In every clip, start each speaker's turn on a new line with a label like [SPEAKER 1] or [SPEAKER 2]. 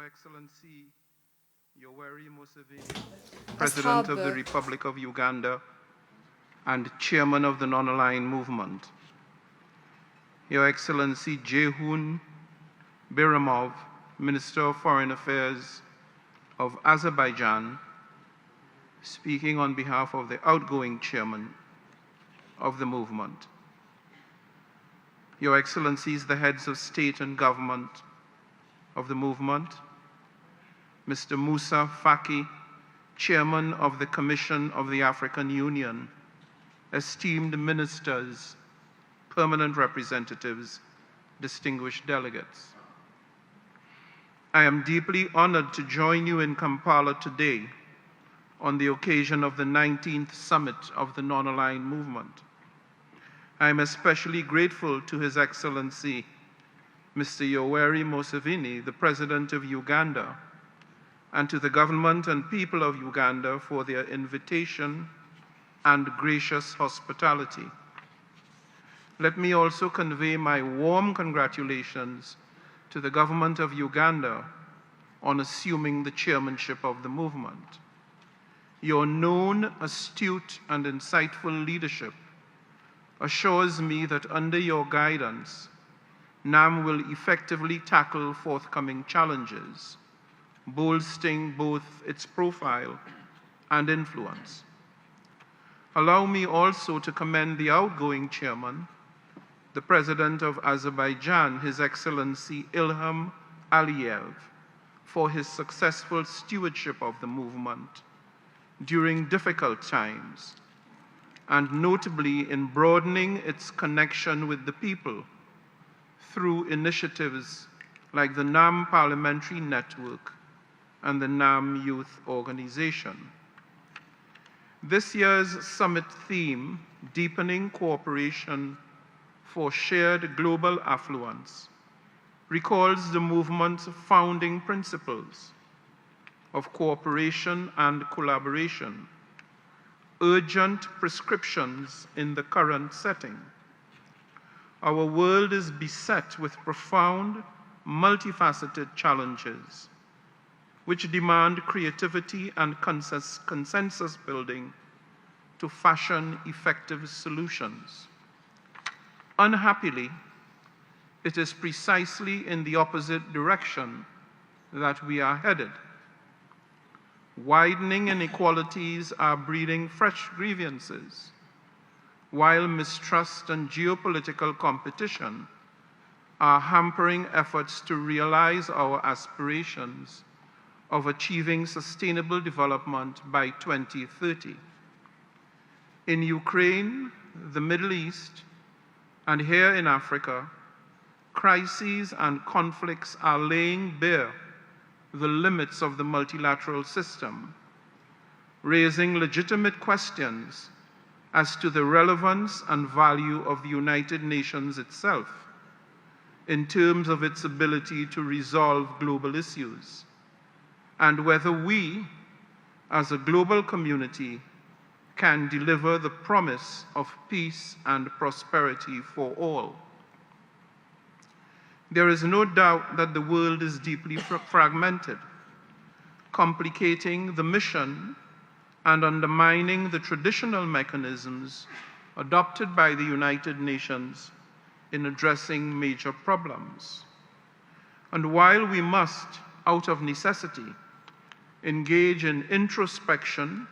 [SPEAKER 1] Excellency Yoweri Museveni, President of the Republic of Uganda and Chairman of the Non-Aligned Movement. Your Excellency Jeyhun, Bayramov, Minister of Foreign Affairs of Azerbaijan, speaking on behalf of the outgoing chairman of the movement. Your Excellencies, the heads of state and government of the movement, Mr. Musa Faki, Chairman of the Commission of the African Union, esteemed ministers, permanent representatives, distinguished delegates. I am deeply honored to join you in Kampala today on the occasion of the 19th Summit of the Non-Aligned Movement. I am especially grateful to His Excellency, Mr. Yoweri Museveni, the President of Uganda, and to the government and people of Uganda for their invitation and gracious hospitality. Let me also convey my warm congratulations to the Government of Uganda on assuming the chairmanship of the movement. Your known, astute, and insightful leadership assures me that under your guidance, NAM will effectively tackle forthcoming challenges, bolstering both its profile and influence. Allow me also to commend the outgoing chairman, the President of Azerbaijan, His Excellency Ilham Aliyev, for his successful stewardship of the movement during difficult times, and notably in broadening its connection with the people through initiatives like the NAM Parliamentary Network and the NAM Youth Organization. This year's summit theme, Deepening Cooperation for Shared Global Affluence, recalls the movement's founding principles of cooperation and collaboration, urgent prescriptions in the current setting. Our world is beset with profound, multifaceted challenges which demand creativity and consensus building to fashion effective solutions. Unhappily, it is precisely in the opposite direction that we are headed. Widening inequalities are breeding fresh grievances, while mistrust and geopolitical competition are hampering efforts to realize our aspirations of achieving sustainable development by 2030. In Ukraine, the Middle East, and here in Africa, crises and conflicts are laying bare the limits of the multilateral system, raising legitimate questions as to the relevance and value of the United Nations itself in terms of its ability to resolve global issues, and whether we, as a global community, can deliver the promise of peace and prosperity for all. There is no doubt that the world is deeply fragmented, complicating the mission and undermining the traditional mechanisms adopted by the United Nations in addressing major problems. And while we must, out of necessity, engage in introspection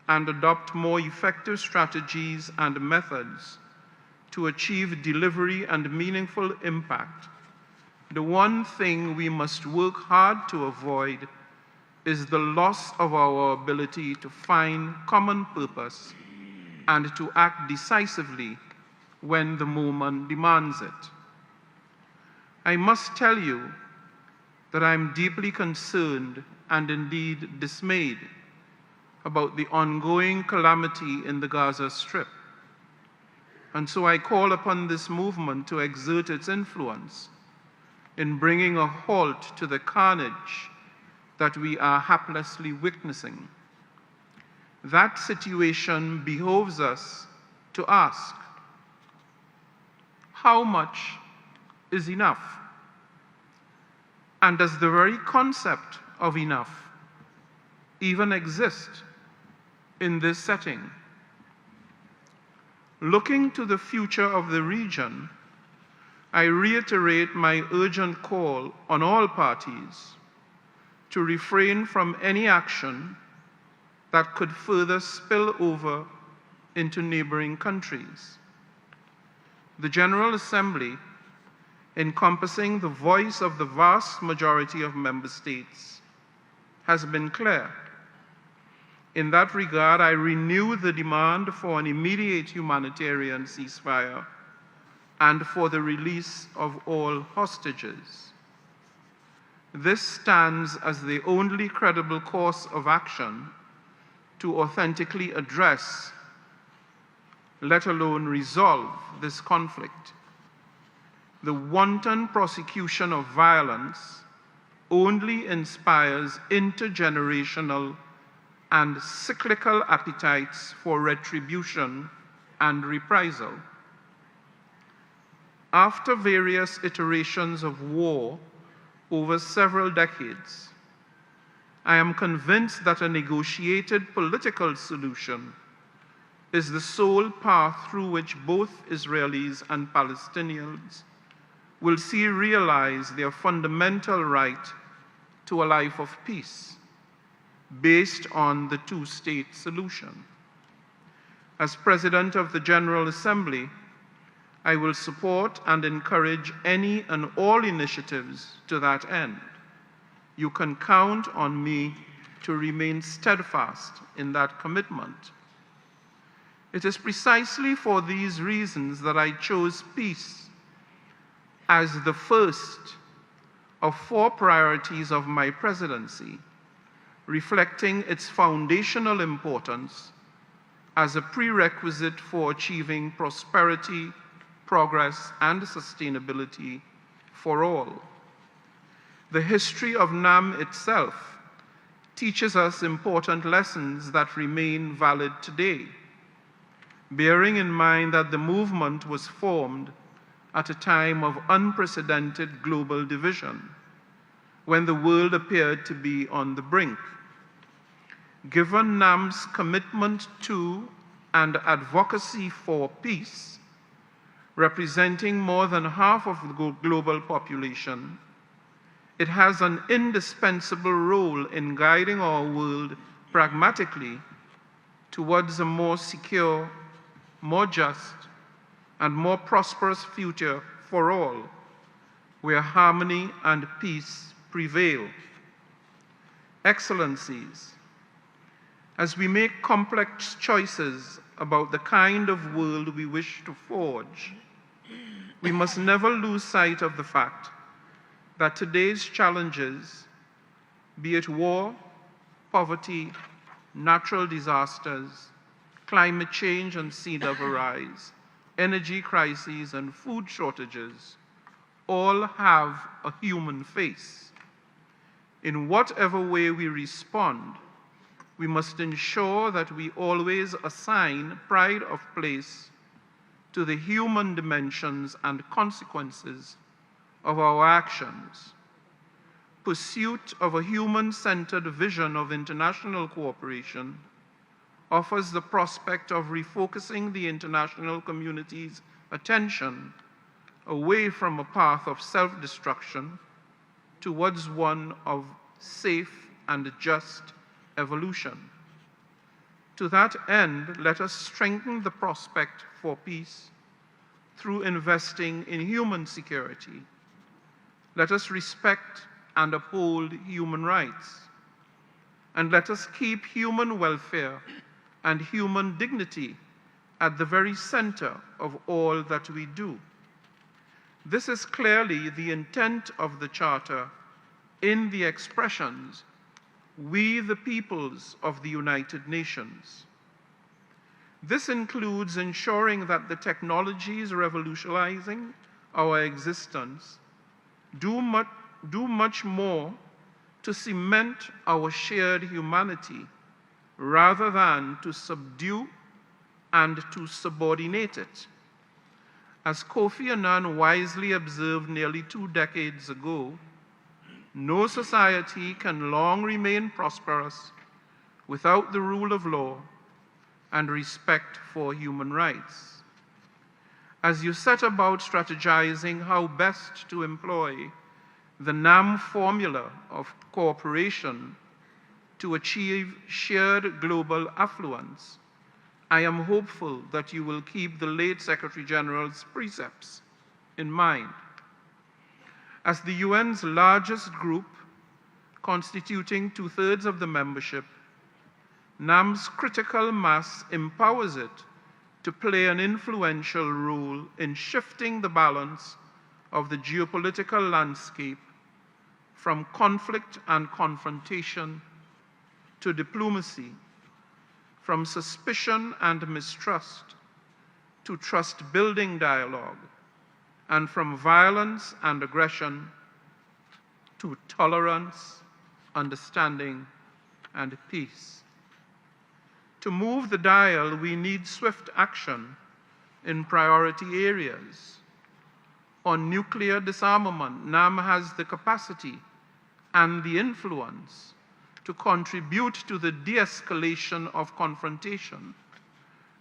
[SPEAKER 1] and adopt more effective strategies and methods to achieve delivery and meaningful impact, the one thing we must work hard to avoid is the loss of our ability to find common purpose and to act decisively when the moment demands it. I must tell you that I am deeply concerned and indeed dismayed about the ongoing calamity in the Gaza Strip. And so I call upon this movement to exert its influence in bringing a halt to the carnage that we are haplessly witnessing. That situation behoves us to ask, how much is enough? And does the very concept of enough even exist in this setting? Looking to the future of the region, I reiterate my urgent call on all parties to refrain from any action that could further spill over into neighboring countries. The General Assembly, encompassing the voice of the vast majority of member states, has been clear. In that regard, I renew the demand for an immediate humanitarian ceasefire and for the release of all hostages. This stands as the only credible course of action to authentically address, let alone resolve, this conflict. The wanton prosecution of violence only inspires intergenerational and cyclical appetites for retribution and reprisal. After various iterations of war over several decades, I am convinced that a negotiated political solution is the sole path through which both Israelis and Palestinians will see realized their fundamental right to a life of peace based on the two-state solution. As President of the General Assembly, I will support and encourage any and all initiatives to that end. You can count on me to remain steadfast in that commitment. It is precisely for these reasons that I chose peace as the first of 4 priorities of my presidency, reflecting its foundational importance as a prerequisite for achieving prosperity, progress, and sustainability for all. The history of NAM itself teaches us important lessons that remain valid today, bearing in mind that the movement was formed at a time of unprecedented global division, when the world appeared to be on the brink. Given NAM's commitment to and advocacy for peace, representing more than half of the global population, it has an indispensable role in guiding our world pragmatically towards a more secure, more just, and more prosperous future for all, where harmony and peace prevail. Excellencies, as we make complex choices about the kind of world we wish to forge, we must never lose sight of the fact that today's challenges, be it war, poverty, natural disasters, climate change and sea level rise, energy crises and food shortages, all have a human face. In whatever way we respond, we must ensure that we always assign pride of place to the human dimensions and consequences of our actions. Pursuit of a human-centered vision of international cooperation offers the prospect of refocusing the international community's attention away from a path of self-destruction towards one of safe and just evolution. To that end, let us strengthen the prospect for peace through investing in human security. Let us respect and uphold human rights. And let us keep human welfare and human dignity at the very center of all that we do. This is clearly the intent of the Charter in the expressions, "We the peoples of the United Nations." This includes ensuring that the technologies revolutionizing our existence do much more to cement our shared humanity rather than to subdue and to subordinate it. As Kofi Annan wisely observed nearly 2 decades ago, no society can long remain prosperous without the rule of law and respect for human rights. As you set about strategizing how best to employ the NAM formula of cooperation to achieve shared global affluence, I am hopeful that you will keep the late Secretary General's precepts in mind. As the UN's largest group, constituting 2/3 of the membership, NAM's critical mass empowers it to play an influential role in shifting the balance of the geopolitical landscape from conflict and confrontation to diplomacy, from suspicion and mistrust to trust-building dialogue, and from violence and aggression to tolerance, understanding, and peace. To move the dial, we need swift action in priority areas. On nuclear disarmament, NAM has the capacity and the influence to contribute to the de-escalation of confrontation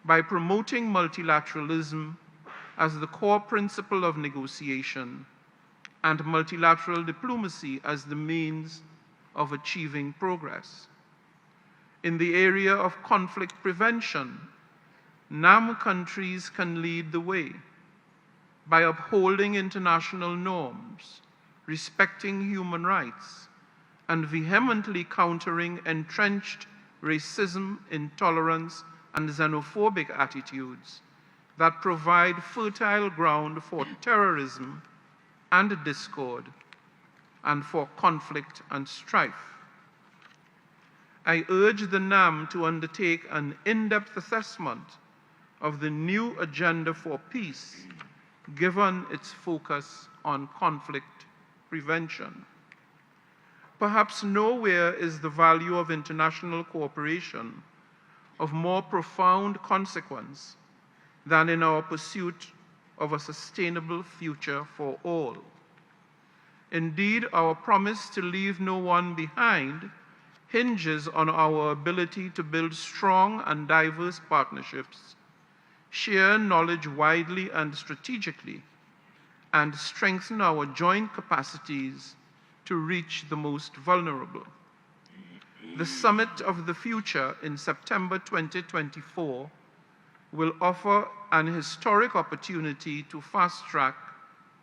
[SPEAKER 1] by promoting multilateralism as the core principle of negotiation and multilateral diplomacy as the means of achieving progress. In the area of conflict prevention, NAM countries can lead the way by upholding international norms, respecting human rights, and vehemently countering entrenched racism, intolerance, and xenophobic attitudes that provide fertile ground for terrorism and discord and for conflict and strife. I urge the NAM to undertake an in-depth assessment of the new agenda for peace, given its focus on conflict prevention. Perhaps nowhere is the value of international cooperation of more profound consequence than in our pursuit of a sustainable future for all. Indeed, our promise to leave no one behind hinges on our ability to build strong and diverse partnerships, share knowledge widely and strategically, and strengthen our joint capacities to reach the most vulnerable. The Summit of the Future in September 2024 will offer an historic opportunity to fast-track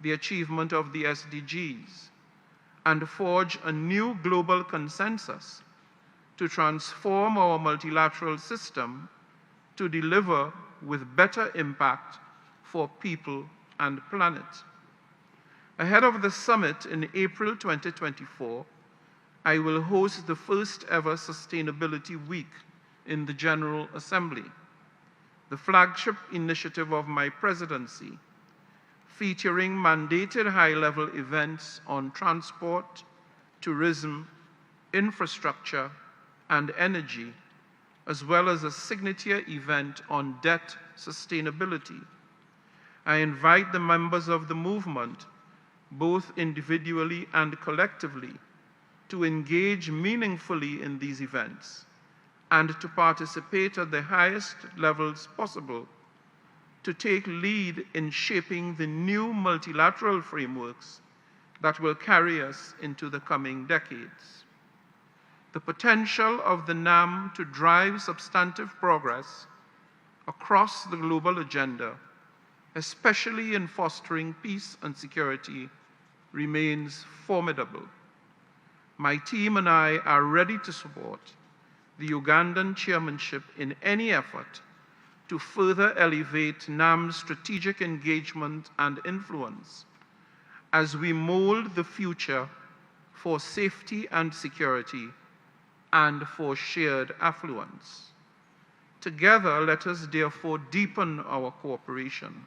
[SPEAKER 1] the achievement of the SDGs and forge a new global consensus to transform our multilateral system to deliver with better impact for people and planet. Ahead of the summit in April 2024, I will host the first ever Sustainability Week in the General Assembly, the flagship initiative of my presidency, featuring mandated high-level events on transport, tourism, infrastructure, and energy, as well as a signature event on debt sustainability. I invite the members of the movement, both individually and collectively, to engage meaningfully in these events and to participate at the highest levels possible to take lead in shaping the new multilateral frameworks that will carry us into the coming decades. The potential of the NAM to drive substantive progress across the global agenda, especially in fostering peace and security, remains formidable. My team and I are ready to support the Ugandan chairmanship in any effort to further elevate NAM's strategic engagement and influence as we mold the future for safety and security and for shared affluence. Together, let us therefore deepen our cooperation.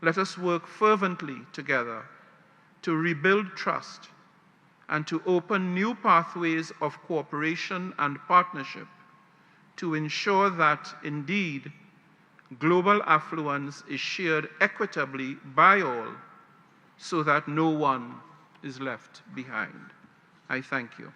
[SPEAKER 1] Let us work fervently together to rebuild trust and to open new pathways of cooperation and partnership to ensure that, indeed, global affluence is shared equitably by all so that no one is left behind. I thank you.